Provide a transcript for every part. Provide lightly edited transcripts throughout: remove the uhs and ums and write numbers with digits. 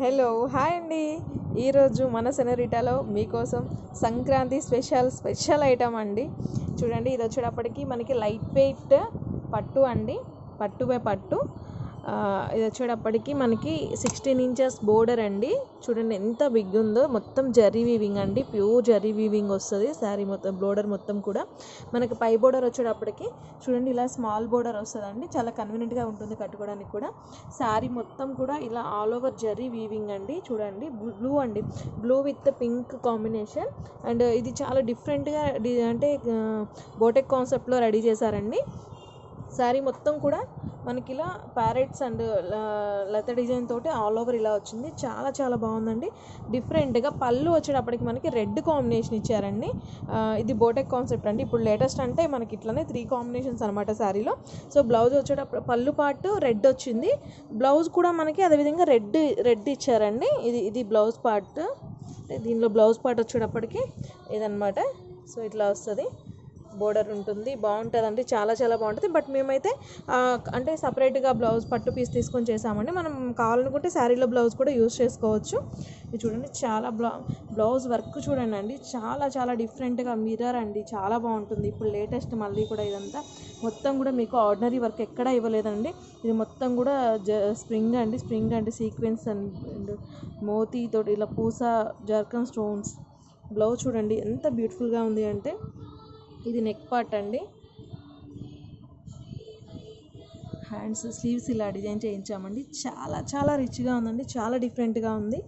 Hello hi అండి. ఈరోజు మన సెనరిటాలో మీకోసం సంక్రాంతి స్పెషల్ ఐటమ్ అండి. చూడండి, ఇది వచ్చేటప్పటికి మనకి లైట్ వెయిట్ పట్టు అండి, పట్టు బై పట్టు. ఇది వచ్చేటప్పటికి మనకి 16 ఇంచెస్ బోర్డర్ అండి. చూడండి ఎంత బిగ్ ఉందో, మొత్తం జరీ వీవింగ్ అండి, ప్యూర్ జరీ వీవింగ్ వస్తుంది శారీ మొత్తం. బోర్డర్ మొత్తం కూడా మనకి పై బోర్డర్ వచ్చేటప్పటికి చూడండి ఇలా స్మాల్ బోర్డర్ వస్తుందండి. చాలా కన్వీనియంట్గా ఉంటుంది కట్టుకోవడానికి కూడా. శారీ మొత్తం కూడా ఇలా ఆల్ ఓవర్ జరీ వీవింగ్ అండి. చూడండి బ్లూ అండి, blue with pink combination. And ఇది చాలా డిఫరెంట్గా అంటే బోటెక్ కాన్సెప్ట్లో రెడీ చేశారండి. శారీ మొత్తం కూడా మనకి ఇలా ప్యారెట్స్ అండ్ లత డిజైన్ తోటి ఆల్ ఓవర్ ఇలా వచ్చింది. చాలా చాలా బాగుందండి. డిఫరెంట్గా పళ్ళు వచ్చేటప్పటికి మనకి రెడ్ కాంబినేషన్ ఇచ్చారండి. ఇది బోటెక్ కాన్సెప్ట్ అండి. ఇప్పుడు లేటెస్ట్ అంటే మనకి ఇట్లనే 3 కాంబినేషన్స్ అనమాట శారీలో. సో బ్లౌజ్ వచ్చేటప్పుడు పళ్ళు పార్ట్ రెడ్ వచ్చింది, బ్లౌజ్ కూడా మనకి అదేవిధంగా రెడ్ ఇచ్చారండి. ఇది బ్లౌజ్ పార్ట్. దీనిలో బ్లౌజ్ పార్ట్ వచ్చేటప్పటికి ఇదనమాట. సో ఇట్లా వస్తుంది, బోర్డర్ ఉంటుంది, బాగుంటుందండి, చాలా చాలా బాగుంటుంది. బట్ మేమైతే అంటే సపరేట్గా బ్లౌజ్ పట్టు పీస్ తీసుకొని చేసామండి. మనం కావాలనుకుంటే శారీలో బ్లౌజ్ కూడా యూజ్ చేసుకోవచ్చు. ఇది చూడండి, చాలా బ్లౌజ్ వర్క్ చూడండి అండి, చాలా చాలా డిఫరెంట్గా మిర్రర్ అండి, చాలా బాగుంటుంది. ఇప్పుడు లేటెస్ట్ మళ్ళీ కూడా ఇదంతా మొత్తం కూడా మీకు ఆర్డినరీ వర్క్ ఎక్కడా ఇవ్వలేదండి. ఇది మొత్తం కూడా స్ప్రింగ్ అండి సీక్వెన్స్ అండ్ మోతీతోటి ఇలా పూస జర్కన్ స్టోన్స్. బ్లౌజ్ చూడండి ఎంత బ్యూటిఫుల్గా ఉంది అంటే. ఇది నెక్ పార్ట్ అండి, హ్యాండ్స్ స్లీవ్స్ ఇలా డిజైన్ చేయించామండి. చాలా చాలా రిచ్గా ఉందండి, చాలా డిఫరెంట్గా ఉంది.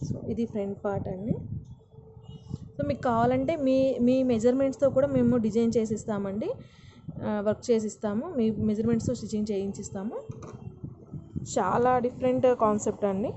సో ఇది ఫ్రంట్ పార్ట్ అండి. సో మీకు కావాలంటే మీ మెజర్మెంట్స్తో కూడా మేము డిజైన్ చేసిస్తామండి, వర్క్ చేసిస్తాము. మీ మెజర్మెంట్స్తో స్టిచ్చింగ్ చేయించిస్తాము. చాలా డిఫరెంట్ కాన్సెప్ట్ అండి.